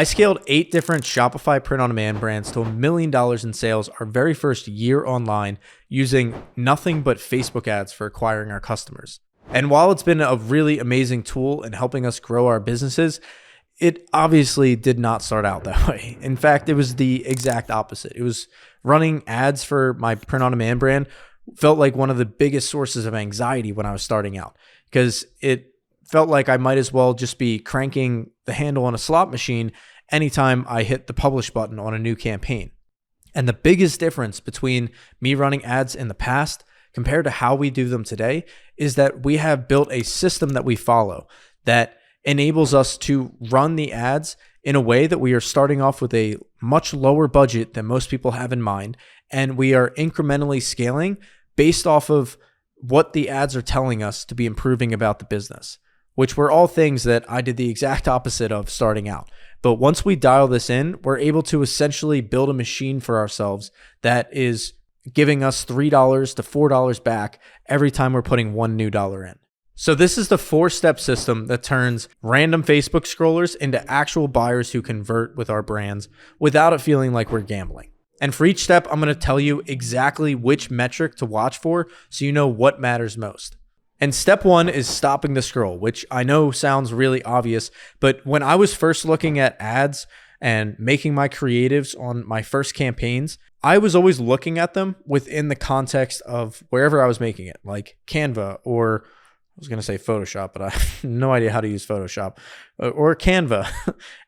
I scaled 8 different Shopify print-on-demand brands to $1 million in sales our very first year online using nothing but Facebook ads for acquiring our customers. And while it's been a really amazing tool in helping us grow our businesses, it obviously did not start out that way. In fact, it was the exact opposite. It was running ads for my print-on-demand brand felt like one of the biggest sources of anxiety when I was starting out, because it felt like I might as well just be cranking the handle on a slot machine anytime I hit the publish button on a new campaign. And the biggest difference between me running ads in the past compared to how we do them today is that we have built a system that we follow that enables us to run the ads in a way that we are starting off with a much lower budget than most people have in mind. And we are incrementally scaling based off of what the ads are telling us to be improving about the business, which were all things that I did the exact opposite of starting out. But once we dial this in, we're able to essentially build a machine for ourselves that is giving us $3 to $4 back every time we're putting $1 new in. So this is the 4-step system that turns random Facebook scrollers into actual buyers who convert with our brands without it feeling like we're gambling. And for each step, I'm going to tell you exactly which metric to watch for so you know what matters most. And step 1 is stopping the scroll, which I know sounds really obvious, but when I was first looking at ads and making my creatives on my first campaigns, I was always looking at them within the context of wherever I was making it, like Canva, or I was going to say Photoshop, but I have no idea how to use Photoshop, or Canva.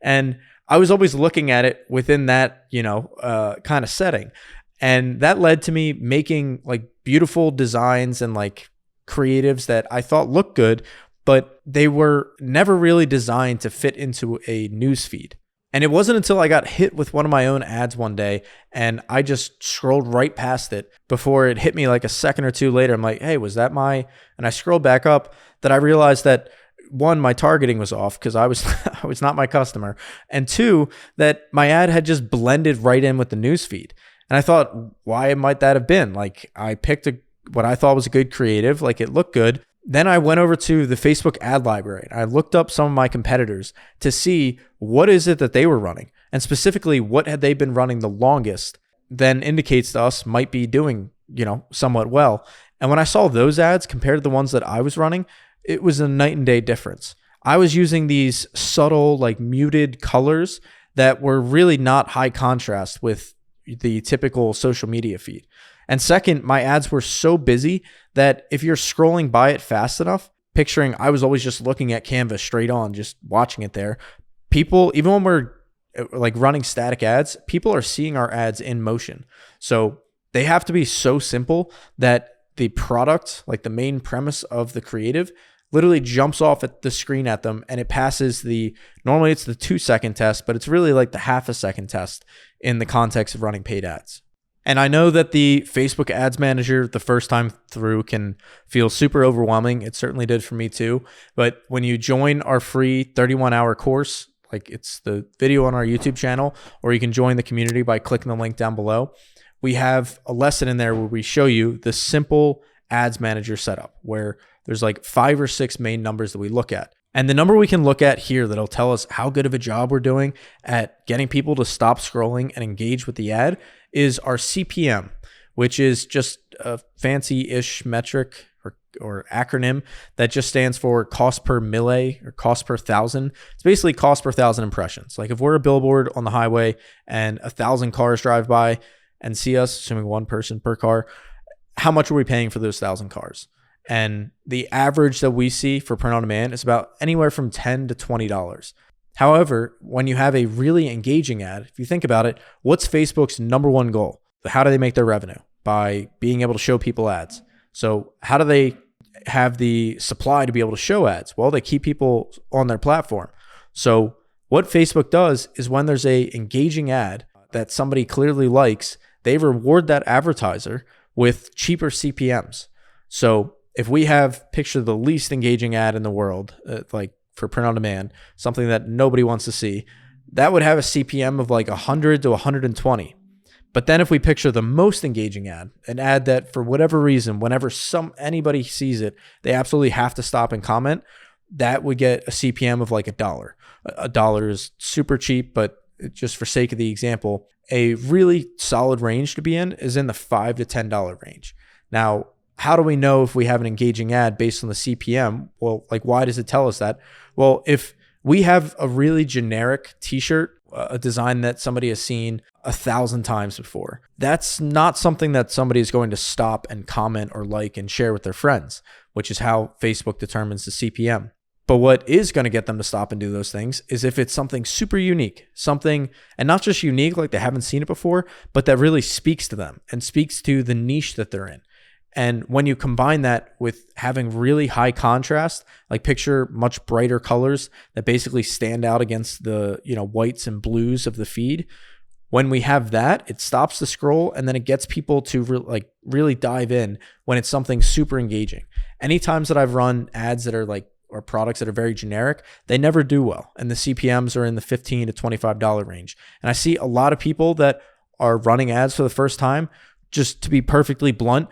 And I was always looking at it within that, kind of setting. And that led to me making like beautiful designs and like creatives that I thought looked good, but they were never really designed to fit into a newsfeed. And it wasn't until I got hit with one of my own ads one day and I just scrolled right past it before it hit me like a second or two later. I'm like, hey, was that my, and I scrolled back up, that I realized that 1, my targeting was off because I was not my customer. And 2, that my ad had just blended right in with the newsfeed. And I thought, why might that have been? Like I picked what I thought was a good creative, like it looked good. Then I went over to the Facebook ad library. I looked up some of my competitors to see what is it that they were running, and specifically what had they been running the longest, then indicates to us might be doing, somewhat well. And when I saw those ads compared to the ones that I was running, it was a night and day difference. I was using these subtle, like muted colors that were really not high contrast with the typical social media feed. And second, my ads were so busy that if you're scrolling by it fast enough, picturing I was always just looking at Canva straight on, just watching it there, people, even when we're like running static ads, people are seeing our ads in motion. So they have to be so simple that the product, like the main premise of the creative, literally jumps off at the screen at them, and it passes normally it's the 2-second test, but it's really like the half a second test in the context of running paid ads. And I know that the Facebook Ads Manager the first time through can feel super overwhelming. It certainly did for me too. But when you join our free 31-hour course, like it's the video on our YouTube channel, or you can join the community by clicking the link down below, we have a lesson in there where we show you the simple Ads Manager setup, where there's like 5 or 6 main numbers that we look at. And the number we can look at here that'll tell us how good of a job we're doing at getting people to stop scrolling and engage with the ad is our CPM, which is just a fancy-ish metric or acronym that just stands for cost per mille or cost per thousand. It's basically cost per thousand impressions. Like if we're a billboard on the highway and 1,000 cars drive by and see us, assuming 1 person per car, how much are we paying for those 1,000 cars? And the average that we see for print on demand is about anywhere from $10 to $20. However, when you have a really engaging ad, if you think about it, what's Facebook's number one goal? How do they make their revenue? By being able to show people ads. So how do they have the supply to be able to show ads? Well, they keep people on their platform. So what Facebook does is when there's a engaging ad that somebody clearly likes, they reward that advertiser with cheaper CPMs. So if we have picture the least engaging ad in the world, like for print on demand, something that nobody wants to see, that would have a CPM of like 100 to 120. But then if we picture the most engaging ad, an ad that for whatever reason, whenever anybody sees it, they absolutely have to stop and comment, that would get a CPM of like $1. a dollar is super cheap, but just for sake of the example, a really solid range to be in is in the $5 to $10 range. Now, how do we know if we have an engaging ad based on the CPM? Well, like, why does it tell us that? Well, if we have a really generic t-shirt, a design that somebody has seen 1,000 times before, that's not something that somebody is going to stop and comment or like and share with their friends, which is how Facebook determines the CPM. But what is going to get them to stop and do those things is if it's something super unique, something, and not just unique like they haven't seen it before, but that really speaks to them and speaks to the niche that they're in. And when you combine that with having really high contrast, like picture much brighter colors that basically stand out against the, whites and blues of the feed, when we have that, it stops the scroll and then it gets people to really dive in when it's something super engaging. Any times that I've run ads that are or products that are very generic, they never do well. And the CPMs are in the $15 to $25 range. And I see a lot of people that are running ads for the first time, just to be perfectly blunt,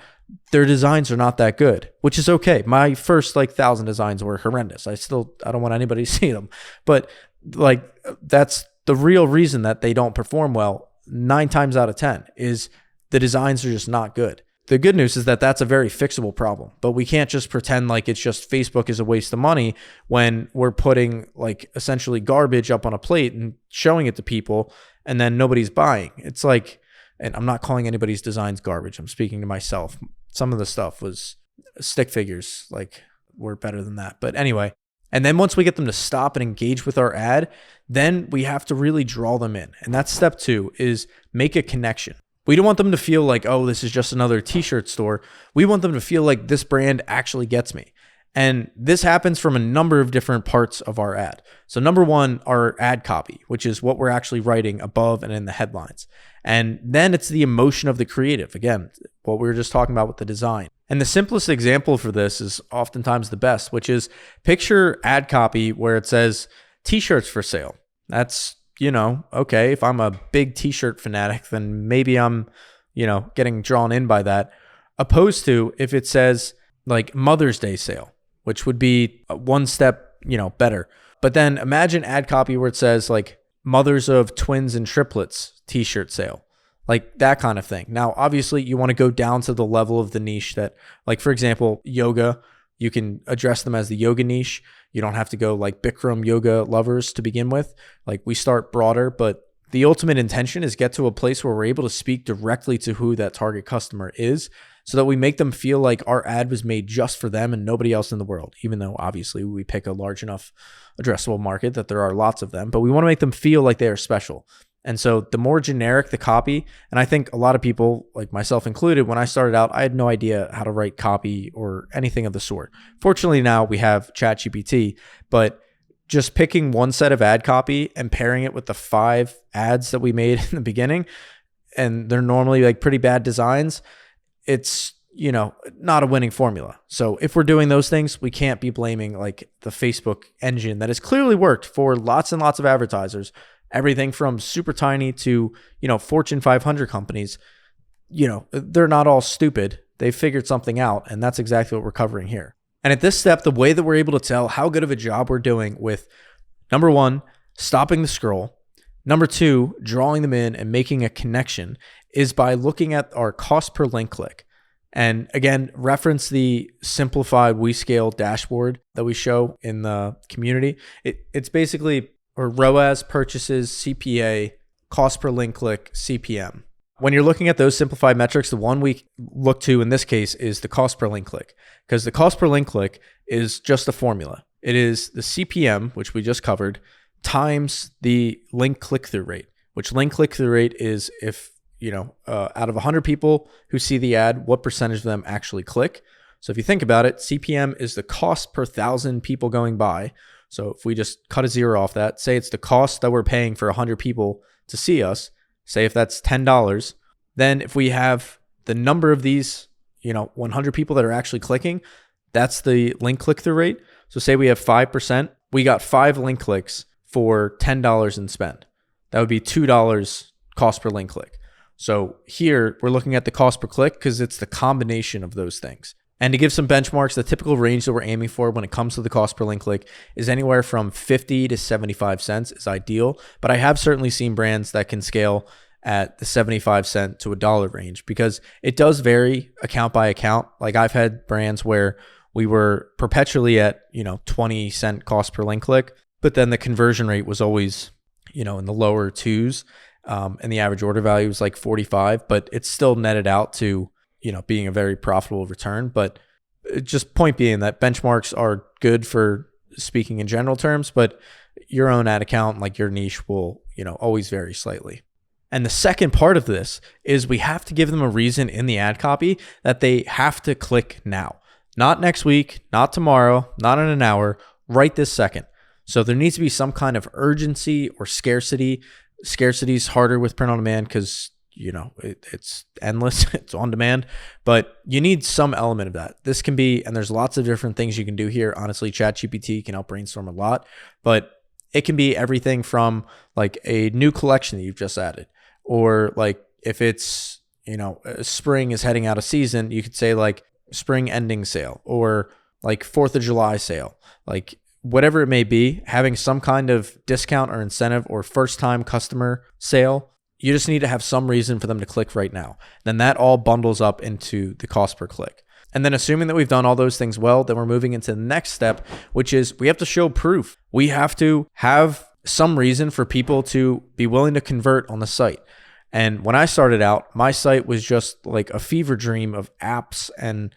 their designs are not that good, which is okay. My first 1,000 designs were horrendous. I don't want anybody to see them, but that's the real reason that they don't perform well 9 times out of 10 is the designs are just not good. The good news is that that's a very fixable problem, but we can't just pretend like it's just Facebook is a waste of money when we're putting essentially garbage up on a plate and showing it to people and then nobody's buying. It's and I'm not calling anybody's designs garbage. I'm speaking to myself. Some of the stuff was stick figures, we're better than that. But anyway, and then once we get them to stop and engage with our ad, then we have to really draw them in. And that's step 2 is make a connection. We don't want them to feel like, oh, this is just another t-shirt store. We want them to feel like this brand actually gets me. And this happens from a number of different parts of our ad. So number 1, our ad copy, which is what we're actually writing above and in the headlines. And then it's the emotion of the creative. Again, what we were just talking about with the design. And the simplest example for this is oftentimes the best, which is picture ad copy where it says t-shirts for sale. That's, okay, if I'm a big t-shirt fanatic, then maybe I'm, getting drawn in by that. Opposed to if it says Mother's Day sale, which would be one step, better. But then imagine ad copy where it says mothers of twins and triplets t-shirt sale, that kind of thing. Now, obviously you want to go down to the level of the niche that, for example, yoga, you can address them as the yoga niche. You don't have to go Bikram yoga lovers to begin with. We start broader, but the ultimate intention is get to a place where we're able to speak directly to who that target customer is so that we make them feel like our ad was made just for them and nobody else in the world, even though obviously we pick a large enough addressable market that there are lots of them, but we want to make them feel like they are special. And so the more generic the copy, and I think a lot of people, myself included, when I started out, I had no idea how to write copy or anything of the sort. Fortunately, now we have ChatGPT, but just picking one set of ad copy and pairing it with the 5 ads that we made in the beginning, and they're normally pretty bad designs, it's, not a winning formula. So if we're doing those things, we can't be blaming the Facebook engine that has clearly worked for lots and lots of advertisers, everything from super tiny to, Fortune 500 companies. They're not all stupid. They figured something out, and that's exactly what we're covering here. And at this step, the way that we're able to tell how good of a job we're doing with, number 1, stopping the scroll, number 2, drawing them in and making a connection, is by looking at our cost per link click. And again, reference the simplified WeScale dashboard that we show in the community. It's basically ROAS, purchases, CPA, cost per link click, CPM. When you're looking at those simplified metrics, the one we look to in this case is the cost per link click, because the cost per link click is just a formula. It is the CPM, which we just covered, times the link click-through rate, which link click-through rate is if, out of 100 people who see the ad, what percentage of them actually click. So if you think about it, CPM is the cost per 1,000 people going by. So if we just cut a 0 off that, say it's the cost that we're paying for 100 people to see us, say if that's $10, then if we have the number of these, 100 people that are actually clicking, that's the link click-through rate. So say we have 5%, we got 5 link clicks for $10 in spend. That would be $2 cost per link click. So here we're looking at the cost per click because it's the combination of those things. And to give some benchmarks, the typical range that we're aiming for when it comes to the cost per link click is anywhere from 50 to 75 cents is ideal. But I have certainly seen brands that can scale at the 75 cent to $1 range, because it does vary account by account. Like I've had brands where we were perpetually at, 20 cent cost per link click, but then the conversion rate was always, in the lower twos. And the average order value was like 45, but it's still netted out to, being a very profitable return. But just point being that benchmarks are good for speaking in general terms, but your own ad account, like your niche, will, always vary slightly. And the second part of this is we have to give them a reason in the ad copy that they have to click now, not next week, not tomorrow, not in an hour, right this second. So there needs to be some kind of urgency or scarcity. Scarcity is harder with print on demand because, it's endless, it's on demand, but you need some element of that. This can be, and there's lots of different things you can do here. Honestly, ChatGPT can help brainstorm a lot, but it can be everything from like a new collection that you've just added, or like if it's, spring is heading out of season, you could say like spring ending sale or like 4th of July sale, like whatever it may be, having some kind of discount or incentive or first time customer sale. You just need to have some reason for them to click right now. Then that all bundles up into the cost per click. And then assuming that we've done all those things well, then we're moving into the next step, which is we have to show proof. We have to have some reason for people to be willing to convert on the site. And when I started out, my site was just like a fever dream of apps, and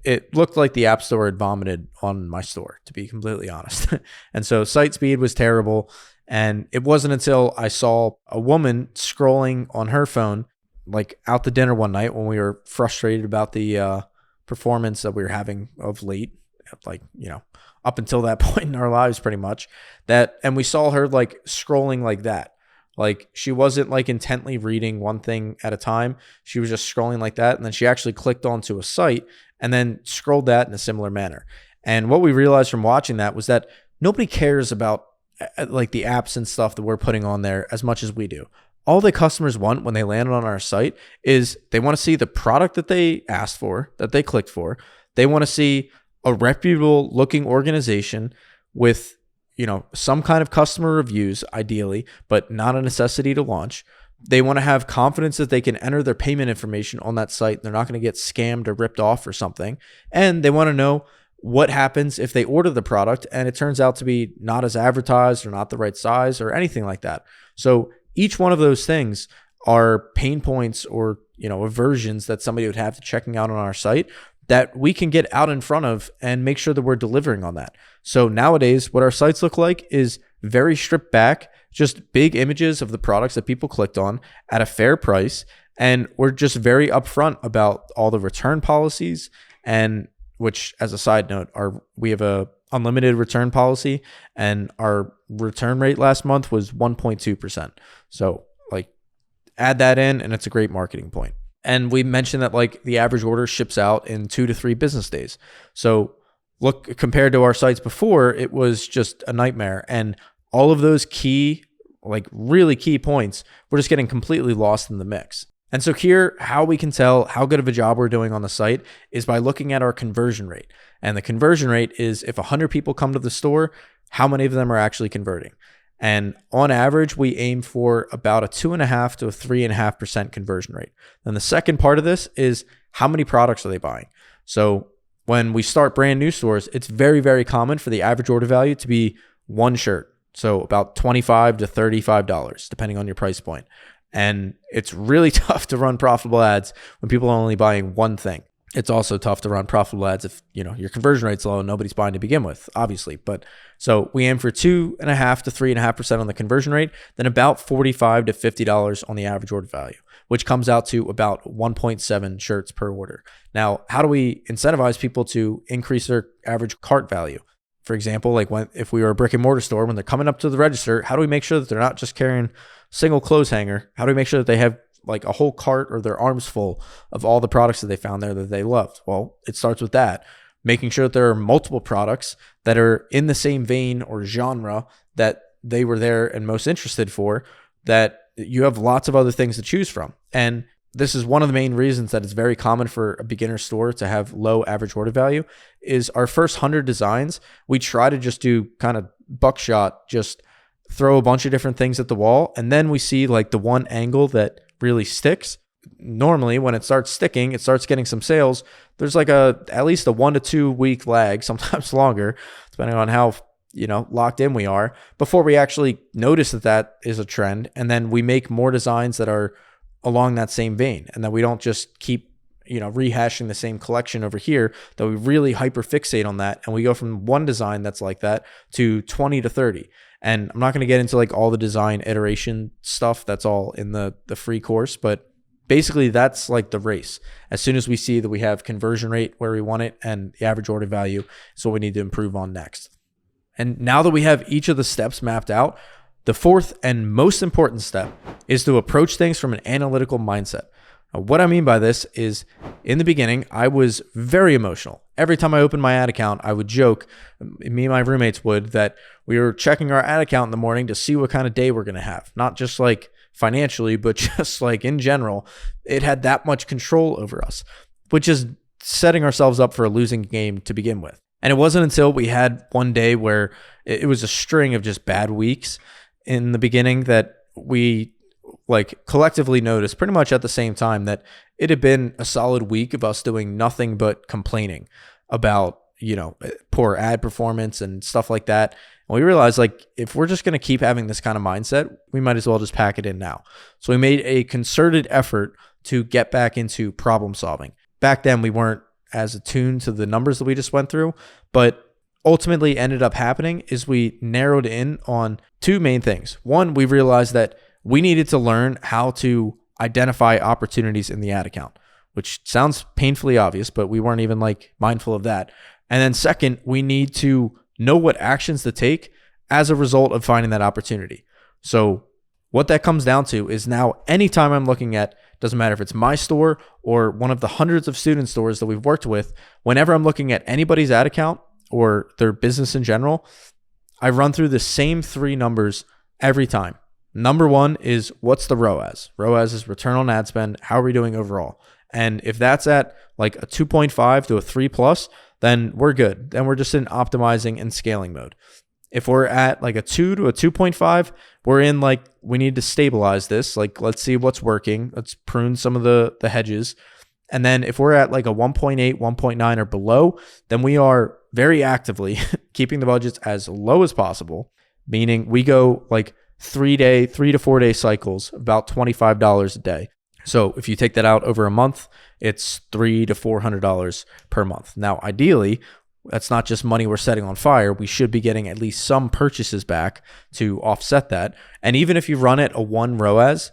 it looked like the App Store had vomited on my store, to be completely honest. And so site speed was terrible. And it wasn't until I saw a woman scrolling on her phone, like out to dinner one night when we were frustrated about the performance that we were having of late, like, up until that point in our lives pretty much, and we saw her like scrolling like that. Like she wasn't like intently reading one thing at a time. She was just scrolling like that. And then she actually clicked onto a site and then scrolled that in a similar manner. And what we realized from watching that was that nobody cares about like the apps and stuff that we're putting on there as much as we do. All the customers want when they land on our site is they want to see the product that they asked for, that they clicked for. They want to see a reputable looking organization with, some kind of customer reviews, ideally, but not a necessity to launch. They want to have confidence that they can enter their payment information on that site. They're not going to get scammed or ripped off or something. And they want to know what happens if they order the product and it turns out to be not as advertised or not the right size or anything like that. So each one of those things are pain points or, aversions that somebody would have to checking out on our site that we can get out in front of and make sure that we're delivering on that. So nowadays, what our sites look like is very stripped back, just big images of the products that people clicked on at a fair price. And we're just very upfront about all the return policies, and which, as a side note, we have a unlimited return policy, and our return rate last month was 1.2%. So like add that in and it's a great marketing point. And we mentioned that like the average order ships out in 2 to 3 business days. So look, compared to our sites before, it was just a nightmare. And all of those key, like really key points, we're just getting completely lost in the mix. And so here, how we can tell how good of a job we're doing on the site is by looking at our conversion rate. And the conversion rate is if 100 people come to the store, how many of them are actually converting? And on average, we aim for about a 2.5 to a 3.5% conversion rate. Then the second part of this is how many products are they buying? So when we start brand new stores, it's very, very common for the average order value to be one shirt. So about $25 to $35, depending on your price point. And it's really tough to run profitable ads when people are only buying one thing. It's also tough to run profitable ads if, your conversion rate's low and nobody's buying to begin with, obviously. But so we aim for 2.5 to 3.5% on the conversion rate, then about $45 to $50 on the average order value, which comes out to about 1.7 shirts per order. Now, how do we incentivize people to increase their average cart value? For example, like if we were a brick and mortar store, when they're coming up to the register, how do we make sure that they're not just carrying a single clothes hanger? How do we make sure that they have like a whole cart or their arms full of all the products that they found there that they loved? Well, it starts with that, making sure that there are multiple products that are in the same vein or genre that they were there and most interested for, that you have lots of other things to choose from. And this is one of the main reasons that it's very common for a beginner store to have low average order value, is our first 100 designs, we try to just do kind of buckshot, just throw a bunch of different things at the wall. And then we see like the one angle that really sticks. Normally when it starts sticking, it starts getting some sales. There's like at least a 1 to 2 week lag, sometimes longer, depending on how locked in we are, before we actually notice that is a trend. And then we make more designs that are along that same vein, and that we don't just keep rehashing the same collection over here, that we really hyper fixate on that, and we go from one design that's like that to 20 to 30. And I'm not going to get into like all the design iteration stuff, that's all in the free course, but basically that's like the race. As soon as we see that we have conversion rate where we want it and the average order value is what we need to improve on next. And now that we have each of the steps mapped out, the fourth and most important step is to approach things from an analytical mindset. Now, what I mean by this is, in the beginning, I was very emotional. Every time I opened my ad account, I would joke, me and my roommates would, that we were checking our ad account in the morning to see what kind of day we're going to have. Not just like financially, but just like in general. It had that much control over us, which is setting ourselves up for a losing game to begin with. And it wasn't until we had one day where it was a string of just bad weeks in the beginning that we like collectively noticed pretty much at the same time that it had been a solid week of us doing nothing but complaining about, poor ad performance and stuff like that. And we realized, like, if we're just going to keep having this kind of mindset, we might as well just pack it in now. So we made a concerted effort to get back into problem solving. Back then, we weren't as attuned to the numbers that we just went through, but ultimately ended up happening is we narrowed in on two main things. One, we realized that we needed to learn how to identify opportunities in the ad account, which sounds painfully obvious, but we weren't even like mindful of that. And then second, we need to know what actions to take as a result of finding that opportunity. So what that comes down to is, now anytime I'm looking at, doesn't matter if it's my store or one of the hundreds of student stores that we've worked with, whenever I'm looking at anybody's ad account or their business in general, I run through the same three numbers every time. Number one is, what's the ROAS? ROAS is return on ad spend. How are we doing overall? And if that's at like a 2.5 to a 3 plus, then we're good. Then we're just in optimizing and scaling mode. If we're at like a 2 to a 2.5, we're in like, we need to stabilize this. Like, let's see what's working. Let's prune some of the hedges. And then if we're at like a 1.8, 1.9 or below, then we are very actively keeping the budgets as low as possible, meaning we go like 3 to 4 day cycles, about $25 a day. So if you take that out over a month, it's $300 to $400 per month. Now, ideally, that's not just money we're setting on fire. We should be getting at least some purchases back to offset that. And even if you run it a 1 ROAS,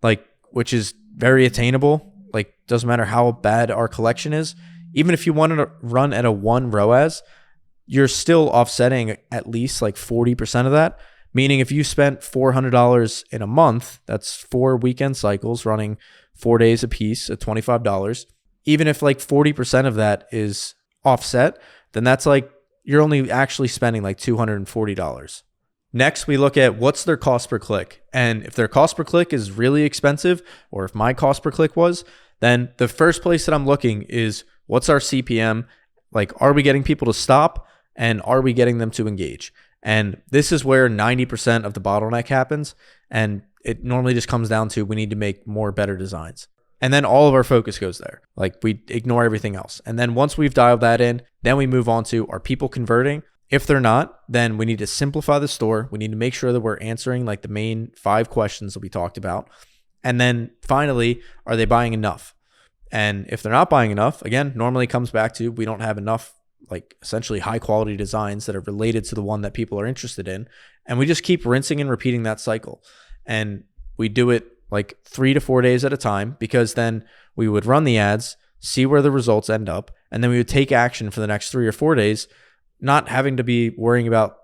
like, which is very attainable, like doesn't matter how bad our collection is, even if you want to run at a 1 ROAS, you're still offsetting at least like 40% of that. Meaning if you spent $400 in a month, that's 4 weekend cycles running 4 days a piece at $25. Even if like 40% of that is offset, then that's like, you're only actually spending like $240. Next, we look at what's their cost per click. And if their cost per click is really expensive, or if my cost per click was, then the first place that I'm looking is, what's our CPM? Like, are we getting people to stop? And are we getting them to engage? And this is where 90% of the bottleneck happens. And it normally just comes down to, we need to make more better designs. And then all of our focus goes there. Like, we ignore everything else. And then once we've dialed that in, then we move on to, are people converting? If they're not, then we need to simplify the store. We need to make sure that we're answering like the main 5 questions that we talked about. And then finally, are they buying enough? And if they're not buying enough, again, normally comes back to, we don't have enough like essentially high quality designs that are related to the one that people are interested in. And we just keep rinsing and repeating that cycle. And we do it like 3 to 4 days at a time, because then we would run the ads, see where the results end up, and then we would take action for the next 3 or 4 days, not having to be worrying about,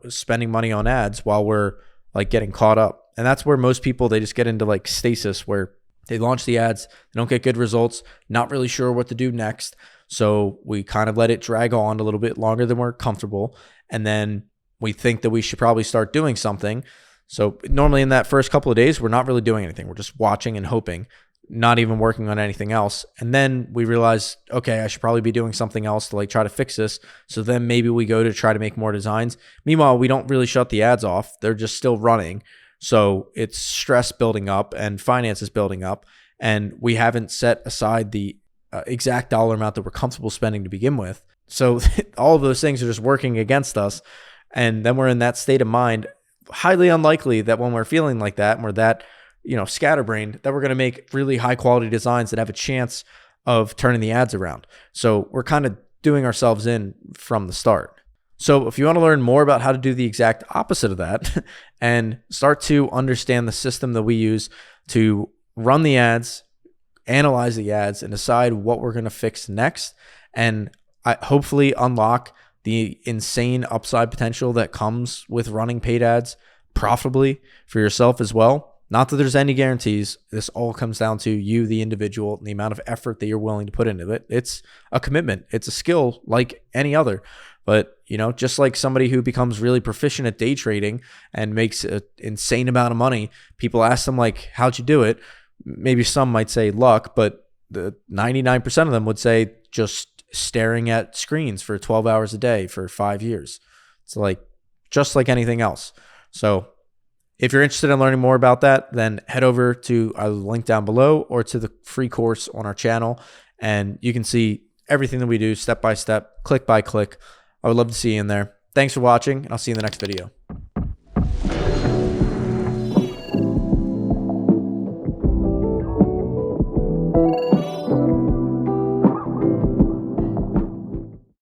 spending money on ads while we're like getting caught up. And that's where most people, they just get into like stasis, where they launch the ads, they don't get good results, not really sure what to do next. So we kind of let it drag on a little bit longer than we're comfortable. And then we think that we should probably start doing something. So normally in that first couple of days, we're not really doing anything. We're just watching and hoping. not even working on anything else. And then we realized, okay, I should probably be doing something else to like try to fix this. So then maybe we go to try to make more designs. Meanwhile, we don't really shut the ads off. They're just still running. So it's stress building up and finances building up. And we haven't set aside the exact dollar amount that we're comfortable spending to begin with. So all of those things are just working against us. And then we're in that state of mind, highly unlikely that when we're feeling like that and we're that, scatterbrained, that we're going to make really high quality designs that have a chance of turning the ads around. So we're kind of doing ourselves in from the start. So if you want to learn more about how to do the exact opposite of that and start to understand the system that we use to run the ads, analyze the ads, and decide what we're going to fix next, and hopefully unlock the insane upside potential that comes with running paid ads profitably for yourself as well. Not that there's any guarantees. This all comes down to you, the individual, and the amount of effort that you're willing to put into it. It's a commitment. It's a skill like any other. But, just like somebody who becomes really proficient at day trading and makes an insane amount of money, people ask them like, how'd you do it? Maybe some might say luck, but the 99% of them would say just staring at screens for 12 hours a day for 5 years. It's like, just like anything else. So if you're interested in learning more about that, then head over to our link down below or to the free course on our channel, and you can see everything that we do step by step, click by click. I would love to see you in there. Thanks for watching, and I'll see you in the next video.